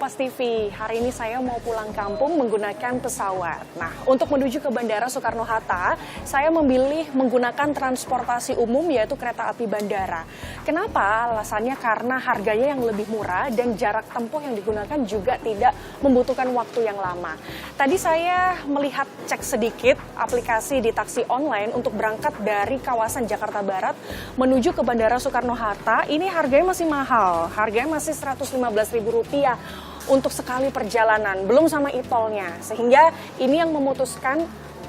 Kompas TV, hari ini saya mau pulang kampung menggunakan pesawat. Nah, untuk menuju ke Bandara Soekarno-Hatta, saya memilih menggunakan transportasi umum yaitu kereta api bandara. Kenapa? Alasannya karena harganya yang lebih murah dan jarak tempuh yang digunakan juga tidak membutuhkan waktu yang lama. Tadi saya melihat cek sedikit aplikasi di taksi online untuk berangkat dari kawasan Jakarta Barat menuju ke Bandara Soekarno-Hatta. Ini harganya masih mahal, harganya masih Rp115.000 untuk sekali perjalanan, belum sama e-tolnya. Sehingga ini yang memutuskan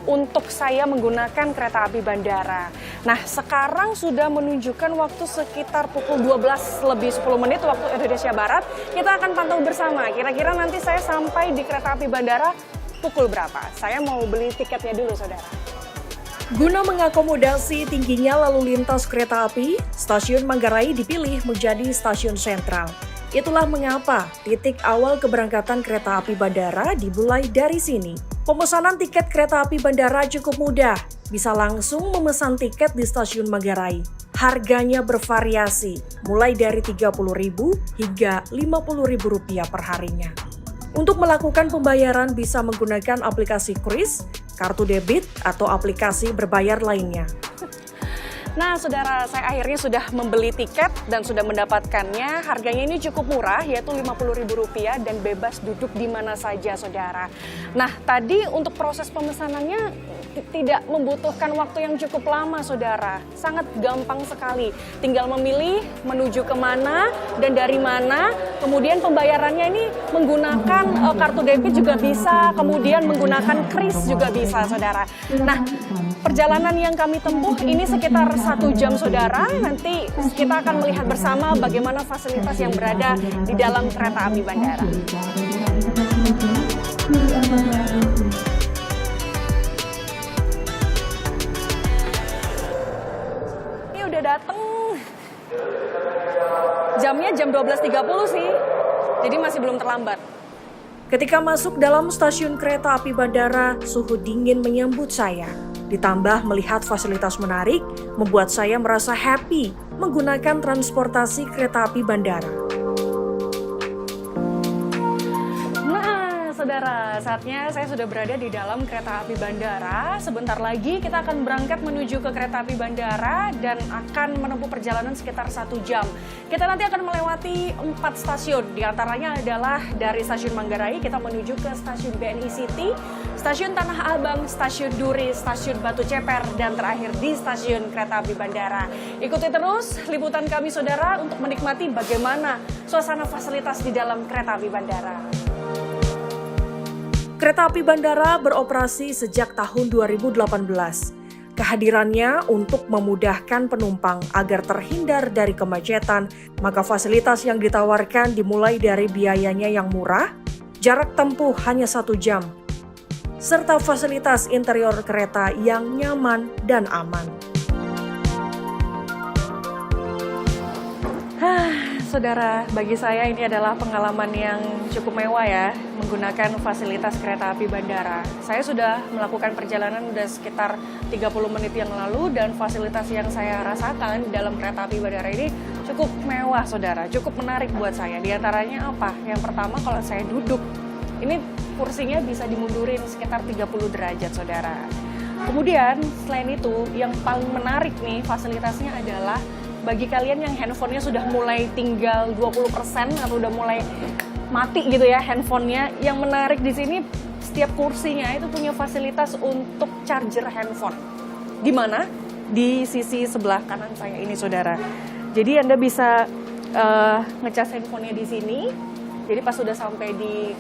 untuk saya menggunakan kereta api bandara. Nah, sekarang sudah menunjukkan waktu sekitar pukul 12:10 waktu Indonesia Barat. Kita akan pantau bersama, kira-kira nanti saya sampai di kereta api bandara pukul berapa. Saya mau beli tiketnya dulu, saudara. Guna mengakomodasi tingginya lalu lintas kereta api, Stasiun Manggarai dipilih menjadi stasiun sentral. Itulah mengapa titik awal keberangkatan kereta api bandara dimulai dari sini. Pemesanan tiket kereta api bandara cukup mudah, bisa langsung memesan tiket di Stasiun Manggarai. Harganya bervariasi, mulai dari Rp30.000 hingga Rp50.000 per harinya. Untuk melakukan pembayaran bisa menggunakan aplikasi Kris, kartu debit, atau aplikasi berbayar lainnya. Nah, saudara, saya akhirnya sudah membeli tiket dan sudah mendapatkannya. Harganya ini cukup murah, yaitu Rp50.000 dan bebas duduk di mana saja, saudara. Nah, tadi untuk proses pemesanannya tidak membutuhkan waktu yang cukup lama, saudara. Sangat gampang sekali. Tinggal memilih menuju kemana dan dari mana. Kemudian pembayarannya ini menggunakan kartu debit juga bisa, kemudian menggunakan Kris juga bisa, saudara. Nah, perjalanan yang kami tempuh ini sekitar 1 jam, saudara. Nanti kita akan melihat bersama bagaimana fasilitas yang berada di dalam kereta api bandara. Ini udah dateng. Jamnya jam 12.30 sih. Jadi masih belum terlambat. Ketika masuk dalam stasiun kereta api bandara, suhu dingin menyambut saya. Ditambah melihat fasilitas menarik, membuat saya merasa happy menggunakan transportasi kereta api bandara. Nah, saudara, saatnya saya sudah berada di dalam kereta api bandara. Sebentar lagi kita akan berangkat menuju ke kereta api bandara dan akan menempuh perjalanan sekitar 1 jam. Kita nanti akan melewati 4 stasiun, di antaranya adalah dari stasiun Manggarai kita menuju ke stasiun BNI City, stasiun Tanah Abang, stasiun Duri, stasiun Batu Ceper, dan terakhir di stasiun kereta api bandara. Ikuti terus liputan kami, saudara, untuk menikmati bagaimana suasana fasilitas di dalam kereta api bandara. Kereta api bandara beroperasi sejak tahun 2018. Kehadirannya untuk memudahkan penumpang agar terhindar dari kemacetan, maka fasilitas yang ditawarkan dimulai dari biayanya yang murah, jarak tempuh hanya 1 jam, serta fasilitas interior kereta yang nyaman dan aman. Saudara, bagi saya ini adalah pengalaman yang cukup mewah ya, menggunakan fasilitas kereta api bandara. Saya sudah melakukan perjalanan sudah sekitar 30 menit yang lalu dan fasilitas yang saya rasakan di dalam kereta api bandara ini cukup mewah, saudara. Cukup menarik buat saya. Di antaranya apa? Yang pertama, kalau saya duduk, ini kursinya bisa dimundurin sekitar 30 derajat, saudara. Kemudian, selain itu, yang paling menarik nih fasilitasnya adalah bagi kalian yang handphonenya sudah mulai tinggal 20% atau udah mulai mati gitu ya handphonenya, yang menarik di sini setiap kursinya itu punya fasilitas untuk charger handphone. Di mana? Di sisi sebelah kanan saya ini, saudara. Jadi Anda bisa ngecas handphonenya di sini. Jadi pas sudah sampai di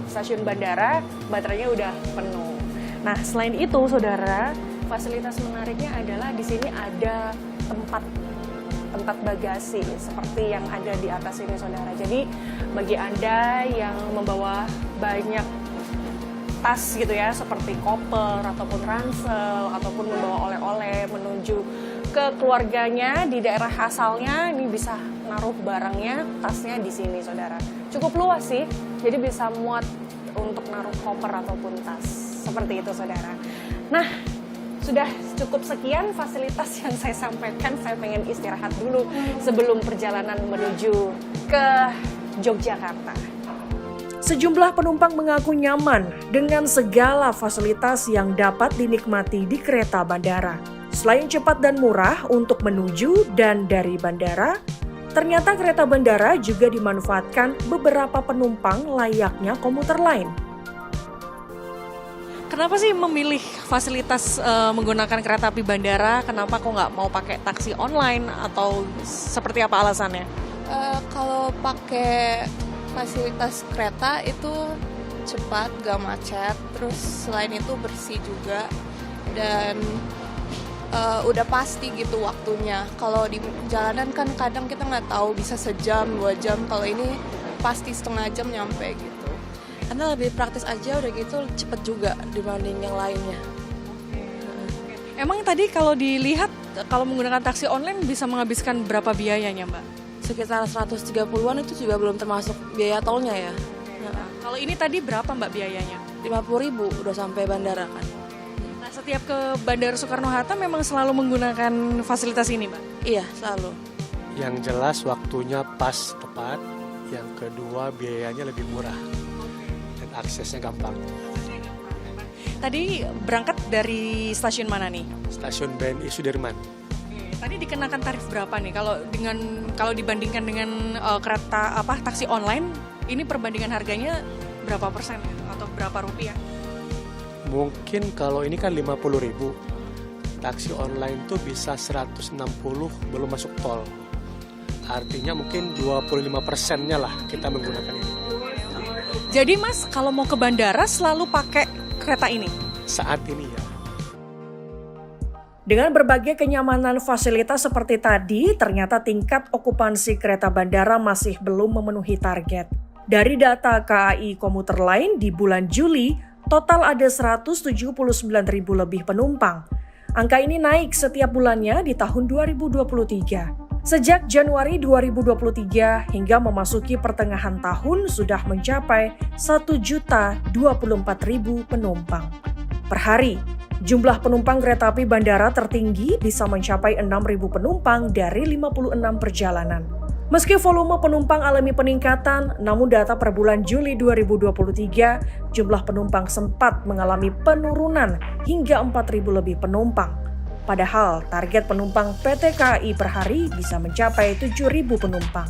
stasiun bandara, baterainya udah penuh. Nah, selain itu, saudara, fasilitas menariknya adalah di sini ada tempat bagasi seperti yang ada di atas ini, saudara. Jadi bagi Anda yang membawa banyak tas gitu ya, seperti koper ataupun ransel ataupun membawa oleh-oleh menuju ke keluarganya di daerah asalnya, ini bisa naruh barangnya, tasnya di sini, saudara. Cukup luas sih, jadi bisa muat untuk naruh koper ataupun tas. Seperti itu, saudara. Nah, sudah cukup sekian fasilitas yang saya sampaikan. Saya pengen istirahat dulu sebelum perjalanan menuju ke Yogyakarta. Sejumlah penumpang mengaku nyaman dengan segala fasilitas yang dapat dinikmati di kereta bandara. Selain cepat dan murah untuk menuju dan dari bandara, ternyata kereta bandara juga dimanfaatkan beberapa penumpang layaknya komuter lain. Kenapa sih memilih fasilitas menggunakan kereta api bandara? Kenapa kok nggak mau pakai taksi online atau seperti apa alasannya? Kalau pakai fasilitas kereta itu cepat, gak macet, terus selain itu bersih juga dan udah pasti gitu waktunya. Kalau di jalanan kan kadang kita nggak tahu bisa sejam, 2 jam. Kalau ini pasti setengah jam nyampe gitu. Karena lebih praktis aja, udah gitu cepet juga dibanding yang lainnya. Emang tadi kalau dilihat, kalau menggunakan taksi online bisa menghabiskan berapa biayanya, Mbak? Sekitar 130-an itu juga belum termasuk biaya tolnya ya. Kalau ini tadi berapa, Mbak, biayanya? 50.000 udah sampai bandara kan. Nah, setiap ke Bandara Soekarno-Hatta memang selalu menggunakan fasilitas ini, Mbak? Iya, selalu. Yang jelas waktunya pas tepat, yang kedua biayanya lebih murah dan aksesnya gampang. Tadi berangkat dari stasiun mana nih? Stasiun BNI Sudirman. Tadi dikenakan tarif berapa nih? Kalau dibandingkan dengan kereta taksi online, ini perbandingan harganya berapa persen gitu? Atau berapa rupiah? Mungkin kalau ini kan 50.000, taksi online tuh bisa 160 belum masuk tol. Artinya mungkin 25%-nya lah kita menggunakan ini. Jadi Mas, kalau mau ke bandara selalu pakai kereta ini? Saat ini ya. Dengan berbagai kenyamanan fasilitas seperti tadi, ternyata tingkat okupansi kereta bandara masih belum memenuhi target. Dari data KAI Komuter Line di bulan Juli, total ada 179.000 lebih penumpang. Angka ini naik setiap bulannya di tahun 2023. Sejak Januari 2023 hingga memasuki pertengahan tahun sudah mencapai 1.024.000 penumpang. Per hari, jumlah penumpang kereta api bandara tertinggi bisa mencapai 6.000 penumpang dari 56 perjalanan. Meski volume penumpang alami peningkatan, namun data per bulan Juli 2023, jumlah penumpang sempat mengalami penurunan hingga 4.000 lebih penumpang. Padahal target penumpang PT KAI per hari bisa mencapai 7.000 penumpang.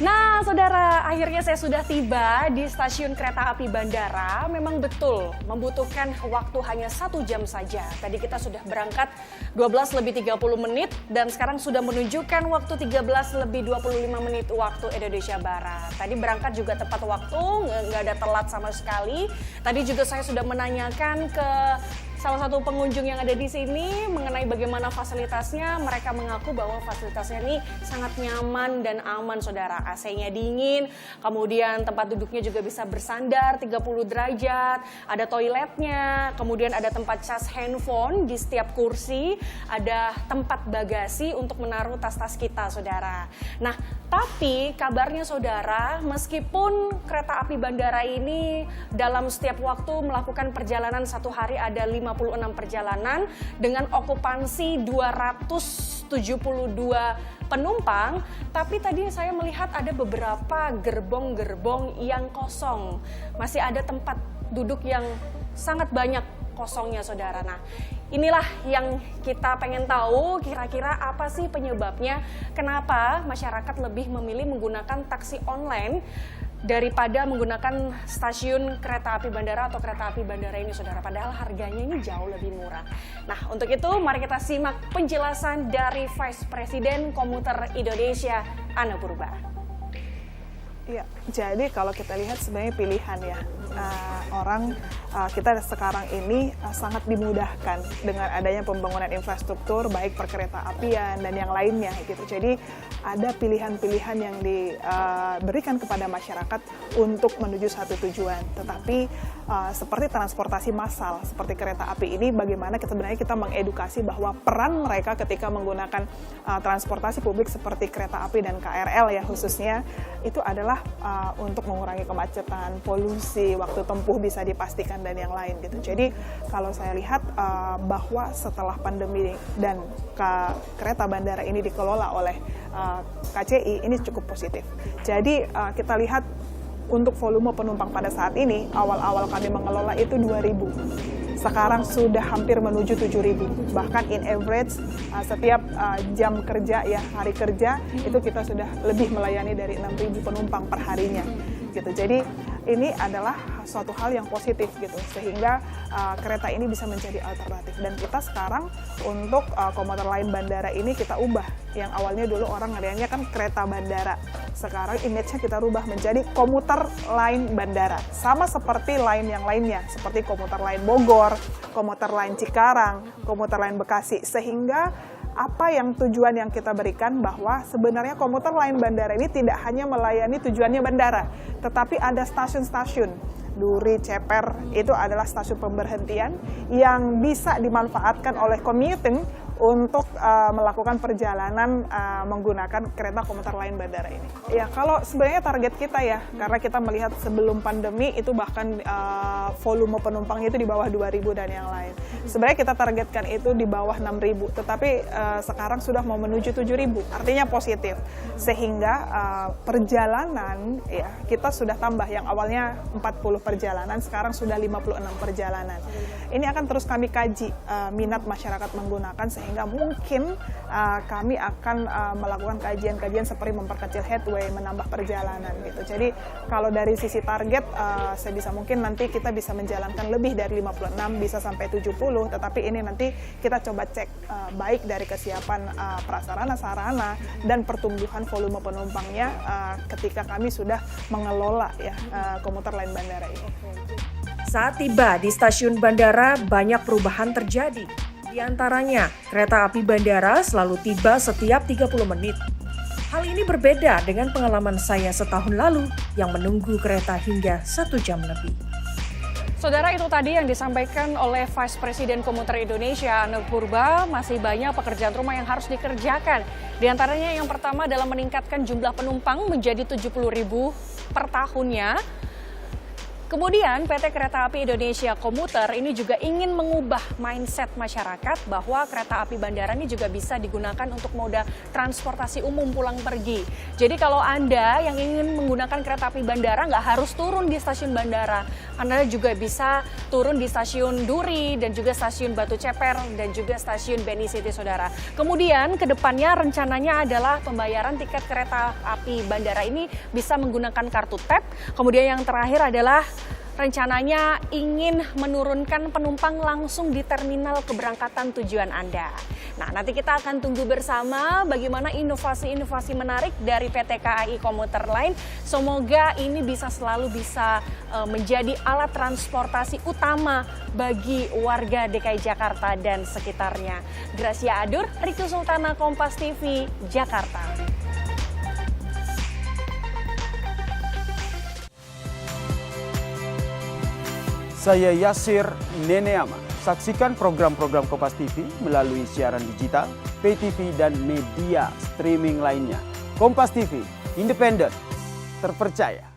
Nah, saudara, akhirnya saya sudah tiba di stasiun kereta api bandara. Memang betul, membutuhkan waktu hanya 1 jam saja. Tadi kita sudah berangkat 12:30 dan sekarang sudah menunjukkan waktu 13:25 waktu Indonesia Barat. Tadi berangkat juga tepat waktu, nggak ada telat sama sekali. Tadi juga saya sudah menanyakan ke salah satu pengunjung yang ada di sini mengenai bagaimana fasilitasnya. Mereka mengaku bahwa fasilitasnya ini sangat nyaman dan aman, saudara. AC-nya dingin, kemudian tempat duduknya juga bisa bersandar 30 derajat, ada toiletnya, kemudian ada tempat cas handphone di setiap kursi, ada tempat bagasi untuk menaruh tas-tas kita, saudara. Nah, tapi kabarnya, saudara, meskipun kereta api bandara ini dalam setiap waktu melakukan perjalanan satu hari ada 56 perjalanan dengan okupansi 272 penumpang, tapi tadi saya melihat ada beberapa gerbong-gerbong yang kosong. Masih ada tempat duduk yang sangat banyak kosongnya, saudara. Nah, inilah yang kita pengen tahu kira-kira apa sih penyebabnya, kenapa masyarakat lebih memilih menggunakan taksi online daripada menggunakan stasiun kereta api bandara atau kereta api bandara ini, saudara. Padahal harganya ini jauh lebih murah. Nah, untuk itu mari kita simak penjelasan dari Vice President Komuter Indonesia, Ana Purba. Ya, jadi kalau kita lihat sebenarnya pilihan ya, kita sekarang ini sangat dimudahkan dengan adanya pembangunan infrastruktur baik perkereta apian dan yang lainnya gitu. Jadi ada pilihan-pilihan yang diberikan kepada masyarakat untuk menuju satu tujuan. Tetapi seperti transportasi massal seperti kereta api ini, bagaimana sebenarnya kita mengedukasi bahwa peran mereka ketika menggunakan transportasi publik seperti kereta api dan KRL ya khususnya, itu adalah untuk mengurangi kemacetan, polusi, waktu tempuh bisa dipastikan dan yang lain gitu. Jadi kalau saya lihat bahwa setelah pandemi dan kereta bandara ini dikelola oleh KCI, ini cukup positif. Jadi kita lihat untuk volume penumpang pada saat ini, awal-awal kami mengelola itu 2.000. Sekarang sudah hampir menuju 7.000. Bahkan in average setiap jam kerja ya, hari kerja itu kita sudah lebih melayani dari 6.000 penumpang per harinya. Gitu. Jadi ini adalah suatu hal yang positif gitu, sehingga kereta ini bisa menjadi alternatif. Dan kita sekarang untuk komuter lain bandara ini kita ubah. Yang awalnya dulu orang ngelihatnya kan kereta bandara. Sekarang image-nya kita rubah menjadi komuter lain bandara. Sama seperti lain yang lainnya, seperti komuter lain Bogor, komuter lain Cikarang, komuter lain Bekasi. Sehingga apa yang tujuan yang kita berikan bahwa sebenarnya komuter lain bandara ini tidak hanya melayani tujuannya bandara, tetapi ada stasiun-stasiun. Duri, Ceper, itu adalah stasiun pemberhentian yang bisa dimanfaatkan oleh commuting untuk melakukan perjalanan menggunakan kereta komuter lain bandara ini. Ya, kalau sebenarnya target kita ya, karena kita melihat sebelum pandemi itu bahkan volume penumpangnya itu di bawah 2.000 dan yang lain. Sebenarnya kita targetkan itu di bawah 6.000, tetapi sekarang sudah mau menuju 7.000, artinya positif. Sehingga perjalanan ya kita sudah tambah, yang awalnya 40 perjalanan, sekarang sudah 56 perjalanan. Ini akan terus kami kaji minat masyarakat menggunakan, sehingga mungkin kami akan melakukan kajian-kajian seperti memperkecil headway, menambah perjalanan gitu. Jadi kalau dari sisi target, sebisa mungkin nanti kita bisa menjalankan lebih dari 56, bisa sampai 70, tetapi ini nanti kita coba cek baik dari kesiapan prasarana, sarana, dan pertumbuhan volume penumpangnya ketika kami sudah mengelola ya komuter lain bandara ini. Saat tiba di stasiun bandara, banyak perubahan terjadi. Di antaranya, kereta api bandara selalu tiba setiap 30 menit. Hal ini berbeda dengan pengalaman saya setahun lalu yang menunggu kereta hingga 1 jam lebih. Saudara, itu tadi yang disampaikan oleh Vice Presiden Komuter Indonesia, Anu Purba. Masih banyak pekerjaan rumah yang harus dikerjakan. Di antaranya yang pertama adalah meningkatkan jumlah penumpang menjadi 70.000 per tahunnya. Kemudian PT Kereta Api Indonesia Komuter ini juga ingin mengubah mindset masyarakat bahwa kereta api bandara ini juga bisa digunakan untuk moda transportasi umum pulang pergi. Jadi kalau Anda yang ingin menggunakan kereta api bandara nggak harus turun di stasiun bandara. Anda juga bisa turun di stasiun Duri dan juga stasiun Batu Ceper dan juga stasiun Beni City, saudara. Kemudian ke depannya rencananya adalah pembayaran tiket kereta api bandara ini bisa menggunakan kartu tap. Kemudian yang terakhir adalah rencananya ingin menurunkan penumpang langsung di terminal keberangkatan tujuan Anda. Nah, nanti kita akan tunggu bersama bagaimana inovasi-inovasi menarik dari PT KAI Komuter Line. Semoga ini selalu bisa menjadi alat transportasi utama bagi warga DKI Jakarta dan sekitarnya. Gracia Adur, Riku Sultana, Kompas TV, Jakarta. Saya Yasir Neneama. Saksikan program-program Kompas TV melalui siaran digital, pay TV, dan media streaming lainnya. Kompas TV, independen, terpercaya.